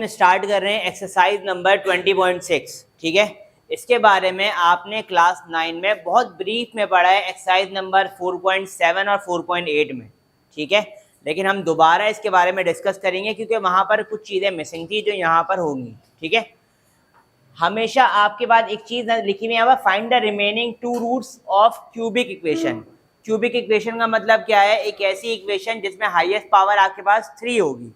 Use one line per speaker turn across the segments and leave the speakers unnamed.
हम स्टार्ट कर रहे हैं एक्सरसाइज नंबर 20.6। ठीक है, इसके बारे में आपने क्लास 9 में बहुत ब्रीफ में पढ़ा है, एक्सरसाइज नंबर 4.7 और 4.8 में। ठीक है, लेकिन हम दोबारा इसके बारे में डिस्कस करेंगे क्योंकि वहाँ पर कुछ चीज़ें मिसिंग थी जो यहाँ पर होंगी। ठीक है, हमेशा आपके पास एक चीज़ लिखी हुई है, find the remaining 2 roots of cubic equation. Cubic equation का मतलब क्या है? एक ऐसी इक्वेशन जिसमें हाईएस्ट पावर आपके पास 3 होगी।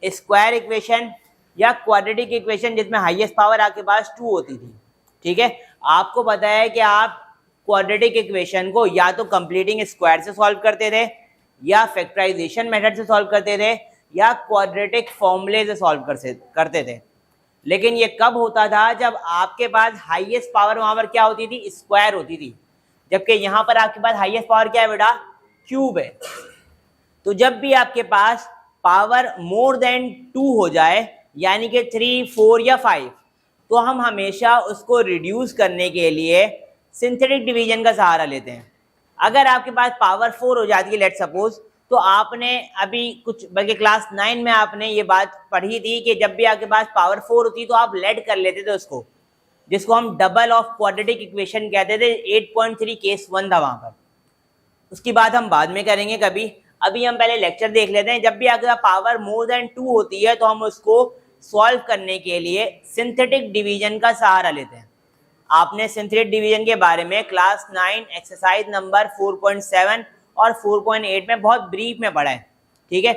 स्क्वायर इक्वेशन या क्वाड्रेटिक इक्वेशन जिसमें हाईएस्ट पावर आपके पास 2 होती थी। ठीक है, आपको पता है कि आप क्वाड्रेटिक इक्वेशन को या तो कंप्लीटिंग स्क्वायर से सॉल्व करते थे, या फैक्टराइजेशन मेथड से सॉल्व करते थे, या क्वाड्रेटिक फॉर्मूले से सॉल्व करते थे। लेकिन ये कब होता था? जब आपके पास हाईएस्ट पावर वहां पर क्या होती थी? स्क्वायर होती थी। जबकि यहाँ पर आपके पास हाईएस्ट पावर क्या है बेटा? क्यूब है। तो जब भी आपके पास पावर मोर देन 2 हो जाए, यानी कि 3, 4 या 5, तो हम हमेशा उसको रिड्यूस करने के लिए सिंथेटिक डिवीजन का सहारा लेते हैं। अगर आपके पास पावर 4 हो जाती है, लेट सपोज, तो आपने अभी कुछ बल्कि क्लास 9 में आपने ये बात पढ़ी थी कि जब भी आपके पास पावर 4 होती तो आप लेट कर लेते थे उसको, जिसको हम डबल ऑफ क्वाड्रेटिक इक्वेशन कहते थे। 8.3 केस 1 था वहां पर। उसकी बात हम बाद में करेंगे कभी। अभी हम पहले लेक्चर देख लेते हैं। जब भी आपके पास पावर मोर देन 2 होती है तो हम उसको सॉल्व करने के लिए सिंथेटिक डिवीजन का सहारा लेते हैं। आपने सिंथेटिक डिवीजन के बारे में क्लास 9 एक्सरसाइज नंबर 4.7 और 4.8 में बहुत ब्रीफ में पढ़ा है। ठीक है,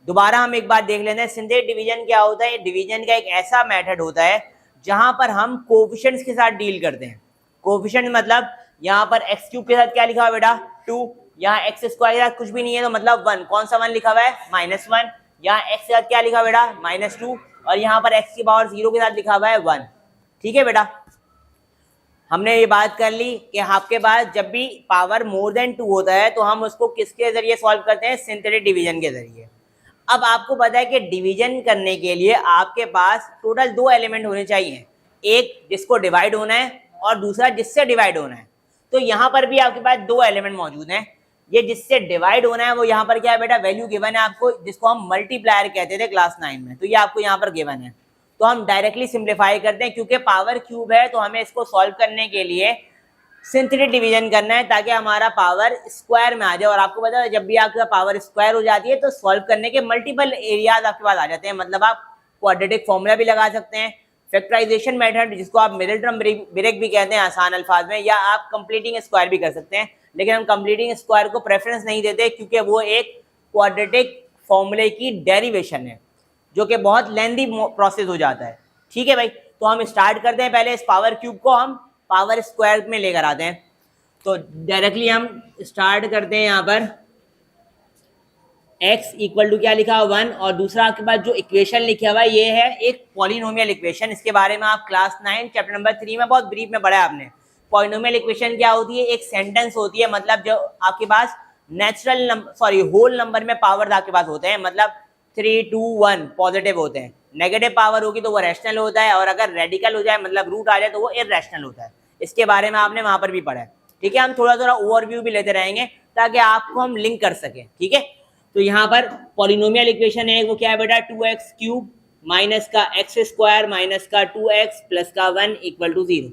दोबारा हम एक बार देख लेते हैं। सिंथेटिक डिवीजन क्या होता है? डिवीजन का एक ऐसा मेथड होता है जहां पर हम कोफिशिएंट्स के साथ डील करते हैं। कोफिशिएंट मतलब यहाँ पर एक्स क्यूब के साथ क्या लिखा हुआ बेटा? 2। यहाँ एक्स स्क्वायर के साथ कुछ भी नहीं है तो मतलब 1। कौन सा 1 लिखा हुआ है? -1। यहाँ एक्स के साथ क्या लिखा हुआ बेटा? -2। और यहाँ पर एक्स की पावर 0 के साथ लिखा हुआ है 1। ठीक है बेटा, हमने ये बात कर ली कि आपके पास जब भी पावर मोर देन 2 होता है तो हम उसको किसके जरिए सॉल्व करते हैं? सिंथेटिक डिवीजन के जरिए। अब आपको पता है कि डिवीजन करने के लिए आपके पास टोटल 2 एलिमेंट होने चाहिए, एक जिसको डिवाइड होना है और दूसरा जिससे डिवाइड होना है। तो यहाँ पर भी आपके पास 2 एलिमेंट मौजूद हैं। ये जिससे डिवाइड होना है वो यहाँ पर क्या है बेटा? वैल्यू गिवन है आपको, जिसको हम मल्टीप्लायर कहते थे क्लास 9 में। तो ये आपको यहाँ पर गिवन है, तो हम डायरेक्टली सिंप्लीफाई करते हैं। क्योंकि पावर क्यूब है तो हमें इसको सॉल्व करने के लिए सिंथेटिक डिवीजन करना है ताकि हमारा पावर स्क्वायर में आ जाए। और आपको पता है जब भी आपका पावर स्क्वायर हो जाती है तो सॉल्व करने के मल्टीपल एरियाज आपके पास आ जाते हैं। मतलब आप क्वाड्रेटिक फॉर्मूला भी लगा सकते हैं, फैक्टराइजेशन मेथड जिसको आप मिडिल टर्म ब्रेक भी कहते हैं आसान अल्फाज में, या आप कंप्लीटिंग स्क्वायर भी कर सकते हैं। लेकिन हम कंप्लीटिंग स्क्वायर को प्रेफरेंस नहीं देते क्योंकि वो एक क्वाड्रेटिक फॉर्मूले की डेरिवेशन है जो कि बहुत लेंथी प्रोसेस हो जाता है। ठीक है भाई, तो हम स्टार्ट करते हैं। पहले इस पावर क्यूब को हम पावर स्क्वायर में लेकर आते हैं। तो डायरेक्टली हम स्टार्ट करते हैं। यहाँ पर x इक्वल टू क्या लिखा हुआ? 1। और दूसरा आपके पास जो इक्वेशन लिखा हुआ है ये है एक पॉलिनोमियल इक्वेशन। इसके बारे में आप क्लास 9 चैप्टर नंबर 3 में बहुत ब्रीफ में पढ़ा है आपने। पॉलिनोमियल इक्वेशन क्या होती है? एक सेंटेंस होती है, मतलब जो आपके पास होल नंबर में पावर आपके पास होते हैं, मतलब 3, 2, 1 पॉजिटिव होते हैं। नेगेटिव पावर होगी तो वो रैशनल होता है, और अगर रेडिकल हो जाए मतलब रूट आ जाए तो वो इररेशनल होता है। इसके बारे में आपने वहां पर भी पढ़ा है। ठीक है, हम थोड़ा थोड़ा ओवरव्यू भी लेते रहेंगे ताकि आपको हम लिंक कर सकें। ठीक है, तो यहाँ पर पॉलिनोमियल इक्वेशन है वो क्या है बेटा? 2x क्यूब माइनस का x स्क्वायर माइनस का 2x प्लस का 1 इक्वल टू 0।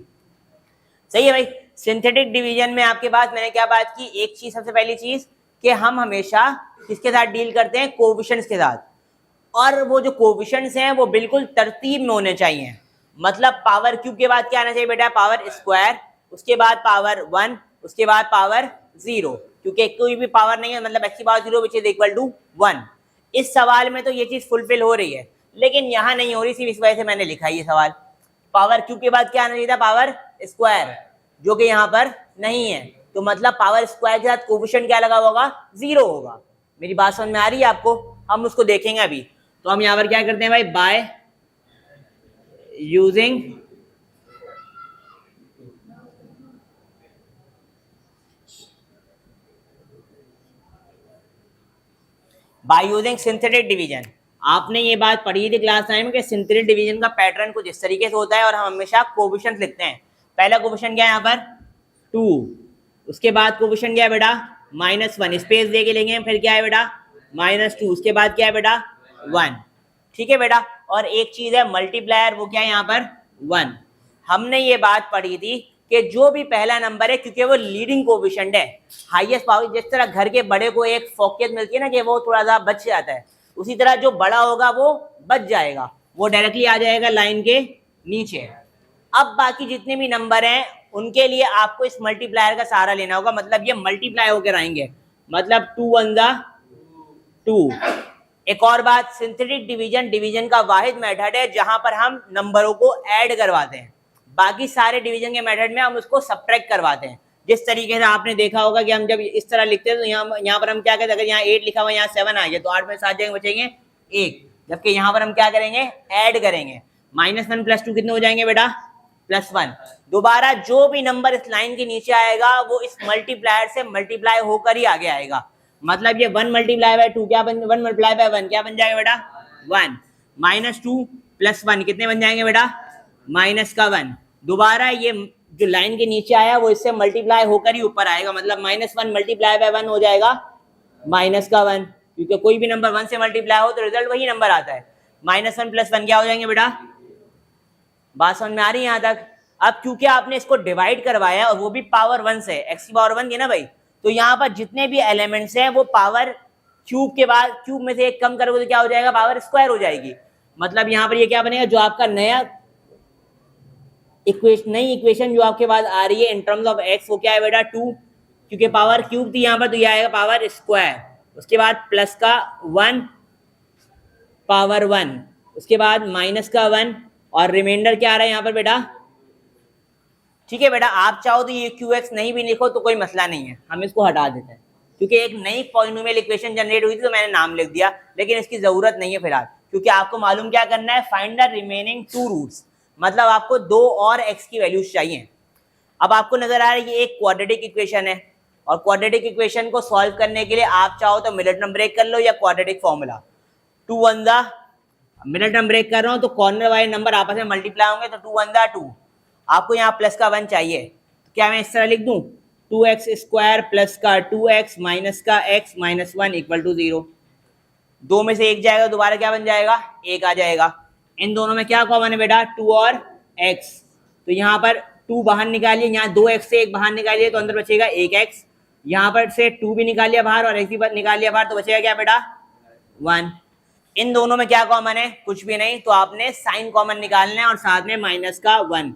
सही है भाई। सिंथेटिक डिवीजन में आपके पास मैंने क्या बात की? एक चीज, सबसे पहली चीज कि हम हमेशा किसके साथ डील करते हैं? कोएफिशिएंट्स के साथ। और वो जो कोएफिशिएंट्स हैं वो बिल्कुल तरतीब में होने चाहिए। मतलब पावर क्यूब के बाद क्या आना चाहिए बेटा? पावर स्क्वायर, उसके बाद पावर 1, उसके बाद पावर 0। क्योंकि कोई भी पावर नहीं है मतलब x की power 0 which is equal to 1। इस सवाल में तो ये चीज फुलफिल हो रही है, लेकिन यहाँ नहीं हो रही, सिर्फ इस वजह से मैंने लिखा ये सवाल। पावर क्यूब के बाद क्या आना चाहिए था? पावर स्क्वायर, जो कि यहाँ पर नहीं है। तो मतलब पावर स्क्वायर के साथ कोएफिशिएंट क्या लगा होगा? 0 होगा। मेरी बात समझ में आ रही है आपको? हम उसको देखेंगे अभी। तो हम यहाँ पर क्या करते हैं भाई? Bye using synthetic division. आपने ये बात पढ़ी थी क्लास 9 में कि सिंथेटिक डिवीजन का पैटर्न कुछ इस तरीके से होता है और हम हमेशा कोएफिशिएंट लिखते हैं। पहला कोएफिशिएंट क्या है यहाँ पर? 2। उसके बाद कोएफिशिएंट क्या है बेटा? -1। स्पेस दे के लेंगे, फिर क्या है बेटा? -2। उसके बाद क्या है बेटा? 1। ठीक है बेटा, और एक चीज है मल्टीप्लायर, वो क्या है यहाँ पर 1। हमने ये बात पढ़ी थी कि जो भी पहला नंबर है, क्योंकि वो लीडिंग कोएफिशिएंट है, हाईएस्ट पावर, जिस तरह घर के बड़े को एक फोकियत मिलती है ना कि वो थोड़ा सा बच जाता है, उसी तरह जो बड़ा होगा वो बच जाएगा, वो डायरेक्टली आ जाएगा लाइन के नीचे। अब बाकी जितने भी नंबर हैं उनके लिए आपको इस मल्टीप्लायर का सहारा लेना होगा, मतलब ये मल्टीप्लाई होकर आएंगे, मतलब 2 1 जा 2। एक और बात, सिंथेटिक डिवीजन का वाहिद मेथड है जहां पर हम नंबरों को ऐड करवाते हैं, बाकी सारे डिवीजन के मेथड में हम उसको सब्ट्रैक्ट करवाते हैं। जिस तरीके से आपने देखा होगा कि हम जब इस तरह लिखते हैं तो यहाँ पर हम क्या कहते हैं, अगर यहाँ 8 लिखा हुआ यहाँ 7 आ गया तो 8 में 7 जगह बचेंगे 1, जबकि यहाँ पर हम क्या करेंगे, ऐड करेंगे। -1 + 2 कितने हो जाएंगे बेटा, +1। दोबारा जो भी नंबर इस लाइन के नीचे आएगा वो इस मल्टीप्लायर से मल्टीप्लाई होकर ही आगे आएगा, मतलब ये 1 × 2 क्या बन, 1 × 1 क्या बन जाएगा बेटा 1, -2 + 1 कितने बन जाएंगे बेटा -1। दोबारा ये जो लाइन के नीचे आया वो इससे मल्टीप्लाई होकर ही ऊपर आएगा, मतलब -1 × 1 हो जाएगा -1, क्योंकि कोई भी नंबर 1 से मल्टीप्लाई हो तो रिजल्ट वही नंबर आता है। -1 + 1 क्या हो जाएंगे बेटा, बात समझ में आ रही है यहाँ तक। अब क्योंकि आपने इसको डिवाइड करवाया और वो भी पावर 1 से, x की पावर 1 की ना भाई, तो यहाँ पर जितने भी एलिमेंट्स हैं वो पावर क्यूब के बाद क्यूब में से एक कम करोगे तो क्या हो जाएगा, पावर स्क्वायर हो जाएगी। मतलब यहाँ पर ये क्या बनेगा, जो आपका नया नई इक्वेशन जो आपके पास आ रही है इन टर्म्स ऑफ x, वो क्या है बेटा 2, क्योंकि पावर क्यूब थी यहाँ पर तो ये आएगा पावर स्क्वायर, उसके बाद प्लस का 1 पावर 1, उसके बाद माइनस का 1 और रिमाइंडर क्या आ रहा है यहाँ पर बेटा। ठीक है बेटा, आप चाहो तो ये QX नहीं भी लिखो तो कोई मसला नहीं है, हम इसको हटा देते हैं, क्योंकि एक नई पॉलिनोमियल इक्वेशन जनरेट हुई थी तो मैंने नाम लिख दिया, लेकिन इसकी जरूरत नहीं है फिलहाल, क्योंकि आपको मालूम क्या करना है, फाइंड द रिमेनिंग 2 रूट्स, मतलब आपको 2 और x की वैल्यूज चाहिए। अब आपको नजर आ रहा है ये एक क्वाड्रेटिक इक्वेशन है, और क्वाड्रेटिक इक्वेशन को सॉल्व करने के लिए आप चाहो तो मिनट नंबर ब्रेक कर लो या क्वाड्रेटिक फॉर्मूला 2 1 जा, मिनट नंबर ब्रेक कर रहा हूं तो कॉर्नर वाले नंबर आपस में मल्टीप्लाई होंगे तो 2 1 जा 2, आपको यहाँ प्लस का 1 चाहिए, तो क्या मैं इस तरह लिख दूं 2x² प्लस का 2x माइनस का x -1 = 0। 2 में से 1 जाएगा, दोबारा क्या बन जाएगा, 1 आ जाएगा। इन दोनों में क्या कॉमन है बेटा, 2 और x, तो यहाँ पर 2 बाहर निकालिए, यहाँ 2x से 1 बाहर निकालिए तो अंदर बचेगा 1x, यहाँ पर से 2 भी निकाल लिया बाहर और x भी निकाल लिया बाहर तो बचेगा क्या बेटा 1। इन दोनों में क्या कॉमन है, कुछ भी नहीं, तो आपने साइन कॉमन निकालना है और साथ में माइनस का 1,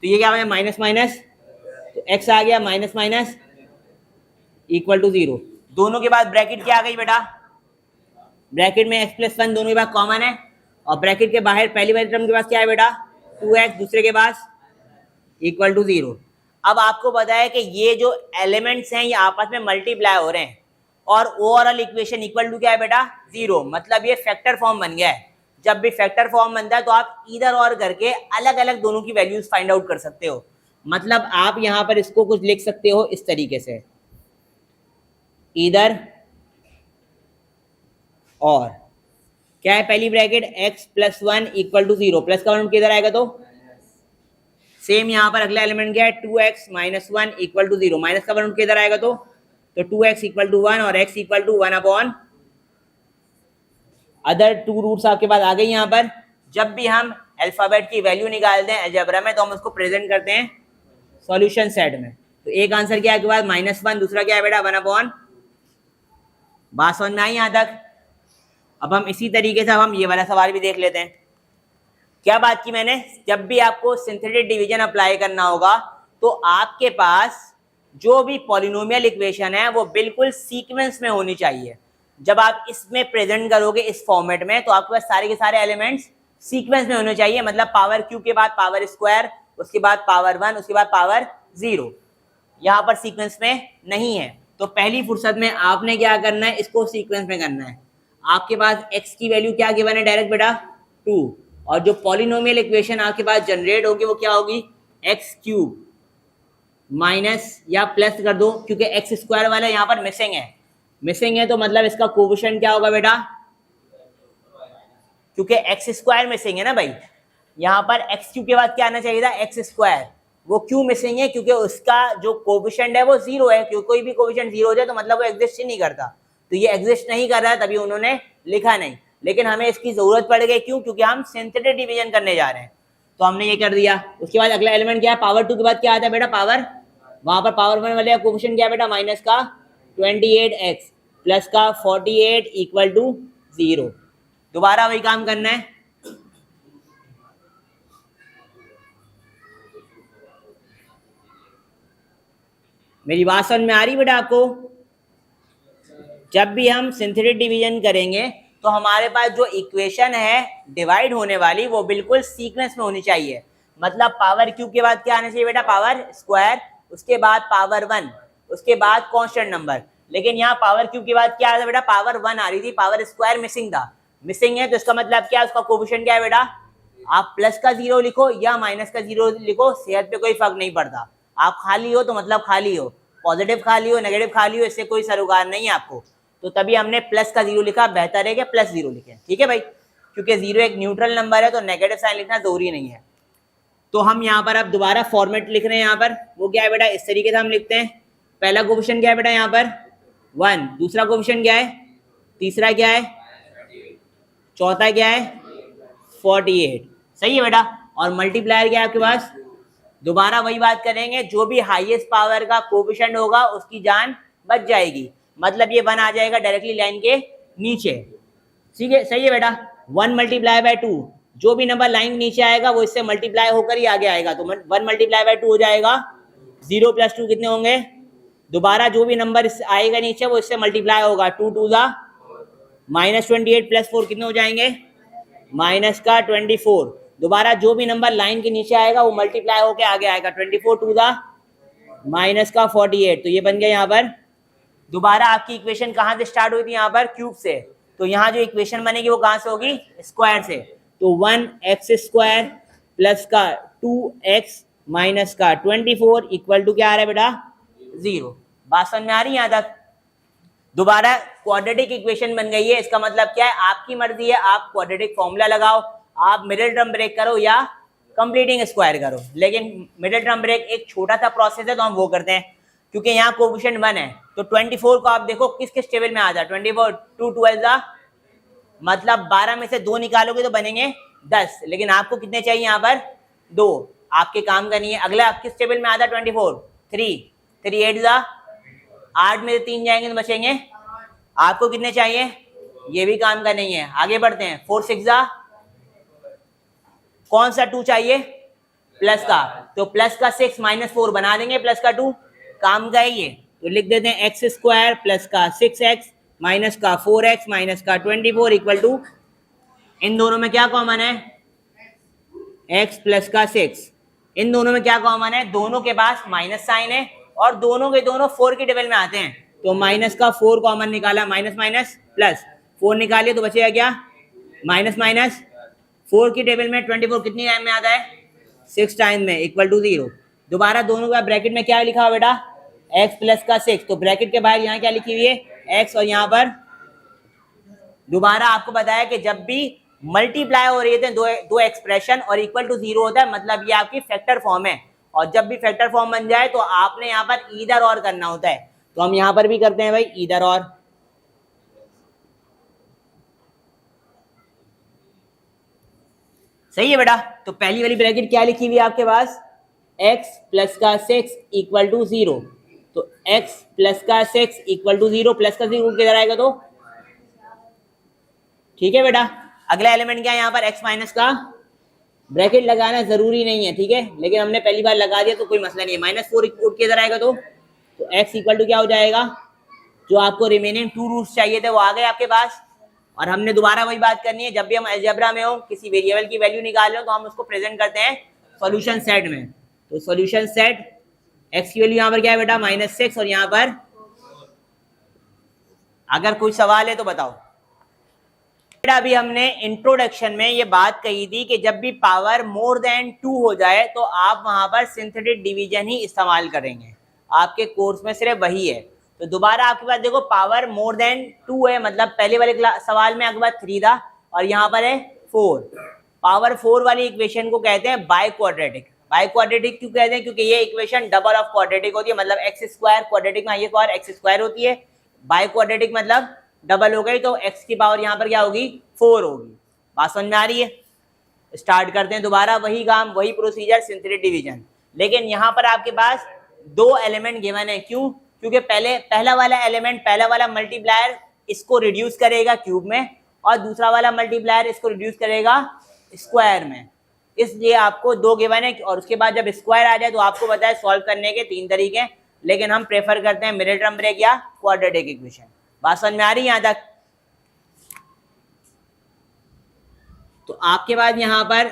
तो ये क्या बने माइनस माइनस, तो x आ गया माइनस माइनस = 0। दोनों के बाद ब्रैकेट क्या आ गई बेटा, ब्रैकेट में x + 1 दोनों के बाद कॉमन है, और ब्रैकेट के बाहर पहली वाली टर्म के पास क्या है बेटा 2x, दूसरे के पास = 0। अब आपको पता है कि ये जो एलिमेंट्स हैं ये आपस में मल्टीप्लाई हो रहे हैं और ओवरऑल इक्वेशन इक्वल टू क्या है बेटा 0, मतलब ये फैक्टर फॉर्म बन गया है। जब भी फैक्टर फॉर्म बनता है तो आप इधर और करके अलग अलग दोनों की वैल्यूज फाइंड आउट कर सकते हो, मतलब आप यहां पर इसको कुछ लिख सकते हो इस तरीके से, इधर और क्या है पहली ब्रैकेट x + 1 = 0, प्लस का 1 किधर आएगा तो सेम यहाँ पर अगला एलिमेंट क्या है 2x - 1 = 0, माइनस का 1 किधर आएगा तो 2x = 1 और x = 1/, अदर 2 रूट्स आपके पास आ गई। यहाँ पर जब भी हम अल्फाबेट की वैल्यू निकालते हैं अलजेब्रा में तो हम उसको प्रेजेंट करते हैं सॉल्यूशन सेट में, तो एक आंसर क्या है आपके पास -1, दूसरा क्या है बेटा 1/, बात समझ में आई यहाँ तक। अब हम इसी तरीके से अब हम ये वाला सवाल भी देख लेते हैं। क्या बात की मैंने, जब भी आपको सिंथेटिक डिवीजन अप्लाई करना होगा तो आपके पास जो भी पॉलिनोमियल इक्वेशन है वो बिल्कुल सीक्वेंस में होनी चाहिए। जब आप इसमें प्रेजेंट करोगे इस फॉर्मेट में तो आपके पास सारे के सारे एलिमेंट्स सीक्वेंस में होने चाहिए, मतलब पावर क्यूब के बाद पावर स्क्वायर, उसके बाद पावर 1, उसके बाद पावर 0, यहाँ पर सीक्वेंस में नहीं है। तो पहली फुर्सत में आपने क्या करना है, इसको सीक्वेंस में करना है। आपके पास x की वैल्यू क्या गिवन है डायरेक्ट बेटा 2, और जो पॉलिनोमियल इक्वेशन आपके पास जनरेट होगी वो क्या होगी x³ माइनस या प्लस कर दो, क्योंकि x² वाला यहाँ पर मिसिंग है तो मतलब इसका कोएफिशिएंट क्या होगा बेटा, क्योंकि x² मिसिंग है ना भाई, यहाँ पर x³ के बाद क्या आना चाहिए था x², वो क्यों मिसिंग है, क्योंकि उसका जो कोएफिशिएंट है वो 0 है, क्योंकि कोई भी कोएफिशिएंट 0 हो जाए तो मतलब वो एग्जिस्ट ही नहीं करता, तो ये एग्जिस्ट नहीं कर रहा है तभी उन्होंने लिखा नहीं। लेकिन हमें इसकी जरूरत पड़ गई, क्यों? क्योंकि हम सिंथेटिक डिवीजन करने जा रहे हैं, तो हमने ये कर दिया। उसके बाद अगला एलिमेंट क्या है? पावर 2 के बाद क्या आता है बेटा? पावर, वहां पर पावर 1 वाले कोएफिशिएंट क्या है बेटा? माइनस का 28x प्लस का 48 इक्वल टू 0। दोबारा वही काम करना है। मेरी बात समझ में आ रही बेटा आपको? जब भी हम सिंथेटिक डिवीजन करेंगे तो हमारे पास जो इक्वेशन है डिवाइड होने वाली वो बिल्कुल सीक्वेंस में होनी चाहिए। मतलब पावर क्यूब के बाद क्या आना चाहिए बेटा? पावर स्क्वायर, उसके बाद पावर 1, उसके बाद कांस्टेंट नंबर। लेकिन यहाँ पावर क्यूब के बाद क्या आ रहा था बेटा? पावर 1 आ रही थी, पावर स्क्वायर मिसिंग था। मिसिंग है तो इसका मतलब क्या? उसका कोएफिशिएंट क्या है बेटा? आप प्लस का 0 लिखो या माइनस का 0 लिखो, सेहत पे कोई फर्क नहीं पड़ता। आप खाली हो तो मतलब खाली हो, पॉजिटिव खाली हो नेगेटिव खाली हो, इससे कोई सरोकार नहीं है आपको। तो तभी हमने प्लस का 0 लिखा, बेहतर है कि प्लस 0 लिखें, ठीक है भाई? क्योंकि 0 एक न्यूट्रल नंबर है तो नेगेटिव साइन लिखना जरूरी नहीं है। तो हम यहाँ पर अब दोबारा फॉर्मेट लिख रहे हैं। यहाँ पर वो क्या है बेटा? इस तरीके से हम लिखते हैं। पहला कोएफिशिएंट क्या है बेटा? यहाँ पर 1, दूसरा कोएफिशिएंट क्या है? तीसरा क्या है? चौथा क्या है? 48, सही है बेटा। और मल्टीप्लायर क्या है आपके पास? दोबारा वही बात करेंगे, जो भी हाईएस्ट पावर का कोएफिशिएंट होगा उसकी जान बच जाएगी। मतलब ये 1 आ जाएगा डायरेक्टली लाइन के नीचे, ठीक है? सही है बेटा। 1 मल्टीप्लाई बाय 2, जो भी नंबर लाइन नीचे आएगा वो इससे मल्टीप्लाई होकर ही आगे आएगा। तो 1 मल्टीप्लाई बाय 2 हो जाएगा 0 प्लस 2 कितने होंगे? दोबारा जो भी नंबर आएगा नीचे वो इससे मल्टीप्लाई होगा। 2 2 जा माइनस 28 प्लस 4 कितने हो जाएंगे? माइनस का 24। दोबारा जो भी नंबर लाइन के नीचे आएगा वो मल्टीप्लाई होकर आगे आएगा। 24 2 जा माइनस का 48, तो ये बन गया यहाँ पर। दोबारा आपकी इक्वेशन कहाँ से स्टार्ट हुई थी? यहाँ पर क्यूब से। तो यहाँ जो इक्वेशन बनेगी वो कहाँ से होगी? स्क्वायर से। तो 1x² प्लस का 2x माइनस का 24 इक्वल टू क्या आ रहा है बेटा? 0। बात समझ में आ रही है यहाँ तक? दोबारा क्वाड्रेटिक इक्वेशन बन गई है। इसका मतलब क्या है? आपकी मर्जी है, आप क्वाड्रेटिक फॉर्मूला लगाओ, आप मिडिल टर्म ब्रेक करो या कंप्लीटिंग स्क्वायर करो। लेकिन मिडिल टर्म ब्रेक एक छोटा सा प्रोसेस है तो हम वो करते हैं, क्योंकि यहाँ कोएफिशिएंट 1 है। तो 24 को आप देखो किस किस टेबल में आ जाए। 24 2 12 मतलब 12 में से 2 निकालोगे तो बनेंगे 10, लेकिन आपको कितने चाहिए यहाँ पर? 2। आपके काम का नहीं है। अगला किस टेबल में आता है? 24 3 3 8 जा 8 में से 3 जाएंगे तो बचेंगे। आपको कितने चाहिए? ये भी काम का नहीं है। आगे बढ़ते हैं। 4 6 जा कौन सा 2 चाहिए? प्लस का। तो प्लस का 6 माइनस 4 बना देंगे प्लस का 2, काम का है ये। तो लिख देते हैं x² प्लस का 6x माइनस का 4x माइनस का 24 इक्वल टू, इन दोनों में क्या कॉमन है? x प्लस का 6। इन दोनों में क्या कॉमन है? दोनों के पास माइनस साइन है और दोनों के दोनों 4 के टेबल में आते हैं। तो माइनस का 4 कॉमन निकाला, माइनस माइनस प्लस 4 निकालिए तो बचेगा क्या? Minus minus. 4 की टेबल में 24 कितनी टाइम में आता है? 6 टाइम में, इक्वल टू 0। दोबारा दोनों का ब्रैकेट में क्या लिखा हुआ बेटा? x प्लस का 6। तो ब्रैकेट के बाहर यहाँ क्या लिखी हुई है? x। और यहाँ पर दोबारा आपको बताया कि जब भी मल्टीप्लाई हो रही है दो एक्सप्रेशन और इक्वल टू 0 होता है, मतलब ये आपकी फैक्टर फॉर्म है। और जब भी फैक्टर फॉर्म बन जाए तो आपने यहाँ पर ईदर और करना होता है। तो हम यहाँ पर भी करते हैं भाई ईदर और। सही है बेटा। तो पहली वाली ब्रैकेट क्या लिखी हुई है आपके पास? x प्लस का 6 इक्वल टू 0। तो x प्लस का 6 इक्वल टू 0, प्लस का 0 किधर आएगा? तो ठीक है बेटा। अगला एलिमेंट क्या है यहाँ पर? x माइनस का। ब्रैकेट लगाना जरूरी नहीं है, ठीक है, लेकिन हमने पहली बार लगा दिया तो कोई मसला नहीं है। -4 उठ के इधर आएगा तो x इक्वल टू क्या हो जाएगा? जो आपको रिमेनिंग 2 रूट्स चाहिए थे वो आ गए आपके पास। और हमने दोबारा वही बात करनी है, जब भी हम अलजेब्रा में हो किसी वेरिएबल की वैल्यू निकाल रहे हो तो हम उसको प्रेजेंट करते हैं सॉल्यूशन सेट में। तो सॉल्यूशन सेट x की वैल्यू यहाँ पर क्या है बेटा? -6। और यहाँ पर अगर कोई सवाल है तो बताओ बेटा। अभी हमने इंट्रोडक्शन में ये बात कही थी कि जब भी पावर मोर देन 2 हो जाए तो आप वहां पर सिंथेटिक डिवीजन ही इस्तेमाल करेंगे। आपके कोर्स में सिर्फ वही है। तो दोबारा आपके पास देखो पावर मोर देन 2 है, मतलब पहले वाले सवाल में आपके पास 3 था और यहाँ पर है 4। पावर 4 वाली इक्वेशन को कहते हैं बाई क्वाड्रेटिक। बाई क्वाड्रेटिक क्यों कहते हैं? क्योंकि ये इक्वेशन डबल ऑफ क्वाड्रेटिक होती है। मतलब x² क्वाड्रेटिक में ये पावर x² होती है, बाई क्वाड्रेटिक मतलब डबल हो गई तो x की पावर यहाँ पर क्या होगी 4 होगी। बात समझ में आ रही है? स्टार्ट करते हैं दोबारा वही काम वही प्रोसीजर सिंथेटिक डिवीजन, लेकिन यहाँ पर आपके पास 2 एलिमेंट गिवन है। क्यों? क्योंकि पहला वाला मल्टीप्लायर इसको रिड्यूस करेगा क्यूब में और दूसरा वाला मल्टीप्लायर इसको रिड्यूस करेगा स्क्वायर में, इसलिए आपको 2 गिवन है। और उसके बाद जब स्क्वायर आ जाए तो आपको पता है सॉल्व करने के 3 तरीके, लेकिन हम प्रेफर करते हैं मिडिल टर्म ब्रेक या क्वाड्रेटिक इक्वेशन। बात समझ में आ रही है यहाँ तक? तो आपके पास यहाँ पर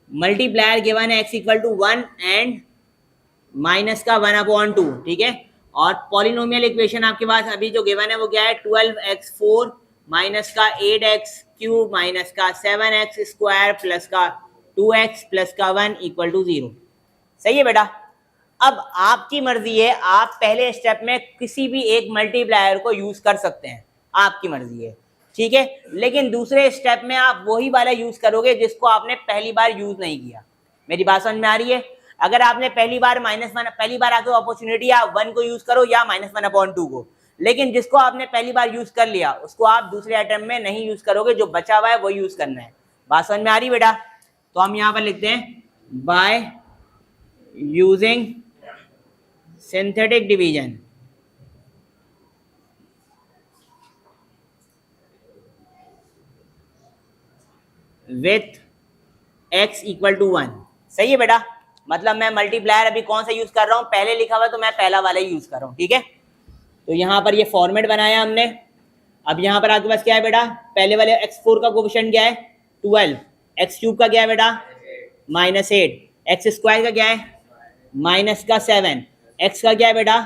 मल्टीप्लायर गिवन है x equal to 1 and minus का 1/2, ठीक है। और पॉलिनोमियल इक्वेशन आपके पास अभी जो गिवन है वो क्या है 12x4 माइनस का 8x³ माइनस का 7x² प्लस का 2x प्लस का 1 इक्वल टू 0। सही है बेटा? अब आपकी मर्जी है, आप पहले स्टेप में किसी भी एक मल्टीप्लायर को यूज कर सकते हैं, आपकी मर्जी है, ठीक है। लेकिन दूसरे स्टेप में आप वही वाला यूज करोगे जिसको आपने पहली बार यूज नहीं किया। मेरी बात समझ में आ रही है? अगर आपने पहली बार पहली बार आपको अपॉर्चुनिटी आप 1 को यूज करो या -1/2 को, लेकिन जिसको आपने पहली बार यूज कर लिया उसको आप दूसरे अटेम्प्ट में नहीं यूज करोगे, जो बचा हुआ है वो यूज करना है। बात समझ में आ रही बेटा? तो हम यहाँ पर लिखते हैं by using synthetic division with x equal to 1। सही है बेटा? मतलब मैं मल्टीप्लायर अभी कौन सा यूज कर रहा हूं, पहले लिखा हुआ तो मैं पहला वाला ही यूज कर रहा हूं, ठीक है। तो यहाँ पर ये फॉर्मेट बनाया हमने। अब यहाँ पर आपके पास क्या है बेटा, पहले वाले x4 का कोएफिशिएंट क्या है 12, x³ का क्या है बेटा -8, x² का क्या है माइनस का 7, x का क्या है बेटा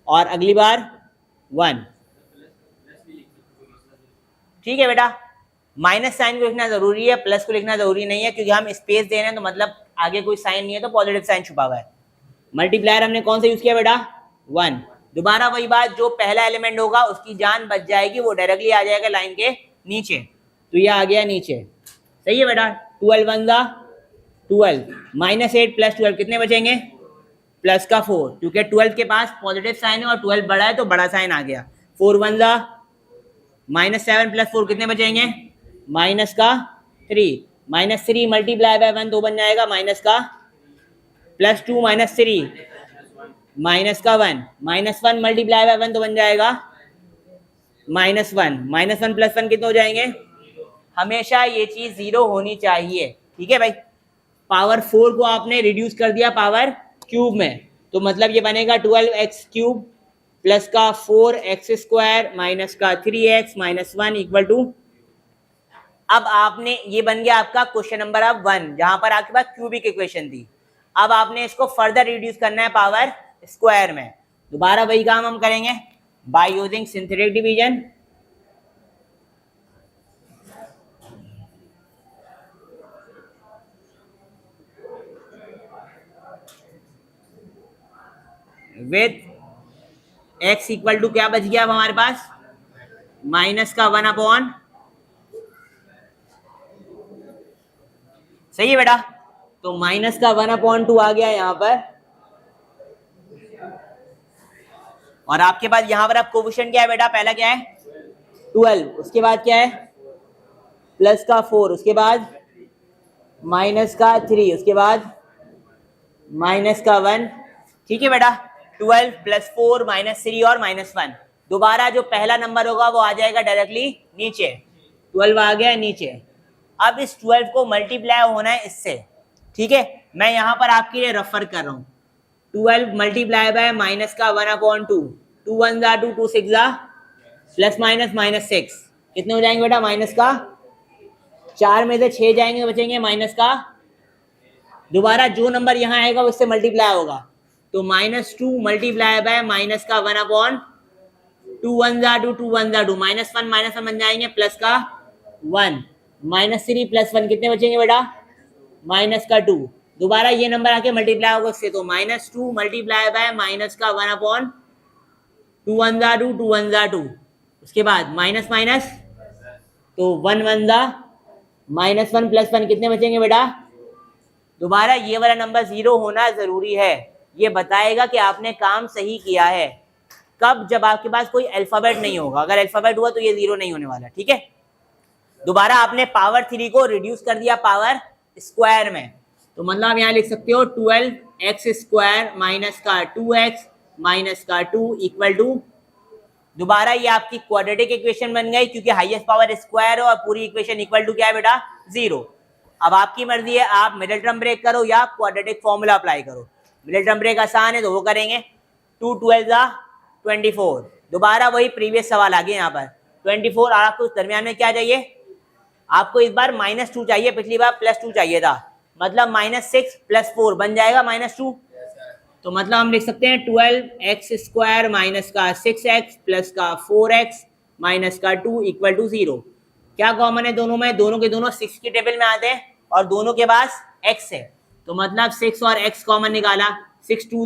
और अगली बार 1, ठीक है बेटा। माइनस साइन को लिखना जरूरी है, प्लस को लिखना जरूरी नहीं है, क्योंकि हम स्पेस दे रहे हैं तो मतलब आगे कोई साइन नहीं है तो पॉजिटिव साइन छुपा हुआ है। मल्टीप्लायर हमने कौन सा यूज किया बेटा 1। दोबारा वही बात, जो पहला एलिमेंट होगा उसकी जान बच जाएगी, वो डायरेक्टली आ जाएगा लाइन के नीचे, तो ये आ गया नीचे। सही है बेटा? 12 1 12 -8 प्लस 12 कितने बचेंगे प्लस का 4, क्योंकि 12 के पास पॉजिटिव साइन है और 12 बड़ा है तो बड़ा साइन आ गया। 4 1 -7 प्लस 4 कितने बचेंगे माइनस का 3, -3 मल्टीप्लाई बाय 1 तो बन जाएगा माइनस का +2 -3 माइनस का 1, -1 मल्टीप्लाई बाय 1 तो बन जाएगा -1, -1 प्लस 1 कितने हो जाएंगे, हमेशा ये चीज 0 होनी चाहिए, ठीक है भाई। पावर 4 को आपने रिड्यूस कर दिया पावर क्यूब में, तो मतलब ये बनेगा 12x³ प्लस का 4x² माइनस का 3x माइनस 1 इक्वल टू, अब आपने ये बन गया आपका क्वेश्चन नंबर अब 1, जहां पर आपके पास क्यूबिक इक्वेशन थी। अब आपने इसको फर्दर रिड्यूस करना है पावर स्क्वायर में। दोबारा वही काम हम करेंगे by using synthetic division with x equal to क्या बच गया अब हमारे पास माइनस का 1/, सही है बेटा? तो माइनस का 1/2 आ गया यहाँ पर, और आपके पास यहाँ पर अब कोएफिशिएंट क्या है बेटा, पहला क्या है 12, उसके बाद क्या है प्लस का 4, उसके बाद माइनस का 3, उसके बाद माइनस का 1, ठीक है बेटा। 12 + 4 -3 और -1, दोबारा जो पहला नंबर होगा वो आ जाएगा डायरेक्टली नीचे, 12 आ गया नीचे। अब इस 12 को मल्टीप्लाई होना है इससे, ठीक है। मैं यहाँ पर आपके लिए रेफर कर रहा हूँ 12 मल्टीप्लाई बाय माइनस का 1/2, 2 1 2 2 6 प्लस माइनस -6 कितने हो जाएंगे बेटा माइनस का 4 में से 6 जाएंगे, बचेंगे माइनस का, दोबारा जो नंबर यहाँ आएगा उससे मल्टीप्लाई होगा, तो -2 मल्टीप्लाई बाय माइनस का 1/2, 2 1 2 2 1 2 -1 बन जाएंगे प्लस का 1, -3 + 1 कितने बचेंगे बेटा माइनस का 2, दोबारा ये नंबर आके मल्टीप्लाई होगा उससे, तो -2 मल्टीप्लाई बाय माइनस का 1/2, 2 1 2 2 1 2, उसके बाद माइनस माइनस, तो 1 1 -1 + 1 कितने बचेंगे बेटा, दोबारा ये वाला नंबर 0 होना जरूरी है, ये बताएगा कि आपने काम सही किया है। कब? जब आपके पास कोई अल्फाबेट नहीं होगा, अगर अल्फाबेट हुआ तो ये 0 नहीं होने वाला, ठीक है। दोबारा आपने पावर 3 को रिड्यूस कर दिया पावर स्क्वायर में, तो मतलब आप यहाँ लिख सकते हो 12x स्क्वायर माइनस का 2x माइनस का 2 इक्वल टू, दोबारा ये आपकी क्वाड्रेटिक इक्वेशन बन गई, क्योंकि हाईएस्ट पावर स्क्वायर हो और पूरी इक्वेशन इक्वल टू क्या है बेटा? 0। अब आपकी मर्जी है, आप मिडिल टर्म ब्रेक करो या क्वाड्रेटिक फॉर्मूला अप्लाई करो। मिडिल टर्म ब्रेक आसान है तो वो करेंगे, 2 12 24। दोबारा वही प्रीवियस सवाल आ गया यहाँ पर 24, और आपको दरमियान में क्या चाहिए? आपको इस बार -2 चाहिए, पिछली बार +2 चाहिए था, मतलब -6 + 4 बन जाएगा -2। तो मतलब हम लिख सकते हैं 12x स्क्वायर माइनस का 6x प्लस का 4x माइनस का 2 इक्वल टू 0। क्या कॉमन है दोनों में? दोनों के दोनों 6 की टेबल में आते हैं और दोनों के पास x है, तो मतलब 6 और x कॉमन निकाला, 6 2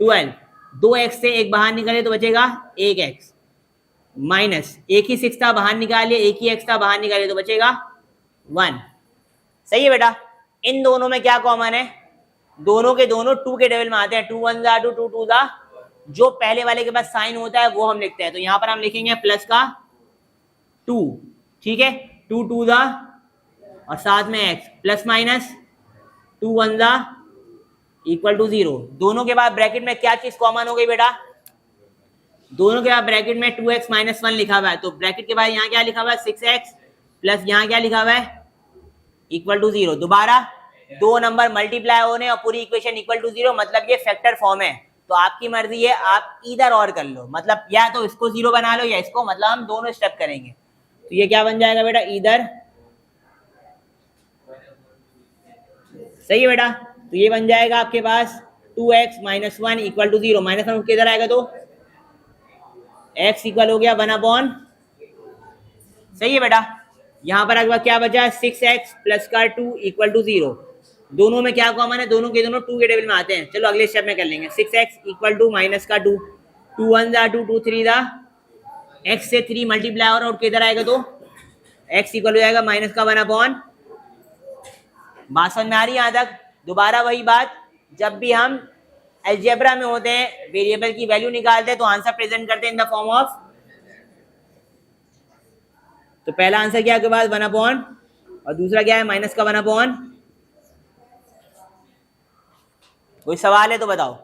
12, 2x से एक बाहर निकाले तो बचेगा 1x, माइनस एक ही 6 था बाहर निकालिए, एक ही x था बाहर निकालिए तो बचेगा 1। सही है बेटा। इन दोनों में क्या कॉमन है? दोनों के दोनों 2 के टेबल में आते हैं, 2 1 2 2 2 जो पहले वाले के पास साइन होता है वो हम लिखते हैं, तो यहां पर हम लिखेंगे प्लस का 2, ठीक है, 2 2 और साथ में x plus minus 2 1 equal to 0। दोनों के बाद ब्रैकेट में क्या चीज कॉमन हो गई बेटा? दोनों के बाद ब्रैकेट में 2x - 1 लिखा हुआ है, तो ब्रैकेट के बाद यहाँ क्या लिखा हुआ है? 6x प्लस यहाँ क्या लिखा हुआ है? Equal to 0। दोबारा दो नंबर मल्टीप्लाई होने और पूरी इक्वेशन इक्वल टू 0, मतलब ये फैक्टर फॉर्म है, तो आपकी मर्जी है, आप इधर और कर लो, मतलब या तो इसको 0 बना लो या इसको, मतलब हम दोनों स्टेप करेंगे। तो ये क्या बन जाएगा बेटा? इधर। सही है बेटा। तो ये बन जाएगा आपके पास 2x - 1 इक्वल टू 0, -1 किधर आएगा तो x इक्वल हो गया 1/। सही है बेटा। यहाँ पर अगर क्या बचा? 6x प्लस का 2 इक्वल टू 0। दोनों में क्या कॉमन है? दोनों के दोनों 2 के टेबल में आते हैं। चलो अगले स्टेप में कर लेंगे। 6x इक्वल टू माइनस का 2, 2 1 2 2 3 x से 3 मल्टीप्लाई और किधर आएगा तो x इक्वल हो जाएगा माइनस का 1/। बात समझ में आ रही है यहाँ तक? दोबारा वही बात, जब भी हम अलजेब्रा में होते हैं, वेरिएबल की वैल्यू निकालते हैं तो आंसर प्रेजेंट करते हैं इन द फॉर्म ऑफ, तो पहला आंसर क्या आपके पास 1/, और दूसरा क्या है? माइनस का 1/। कोई सवाल है तो बताओ।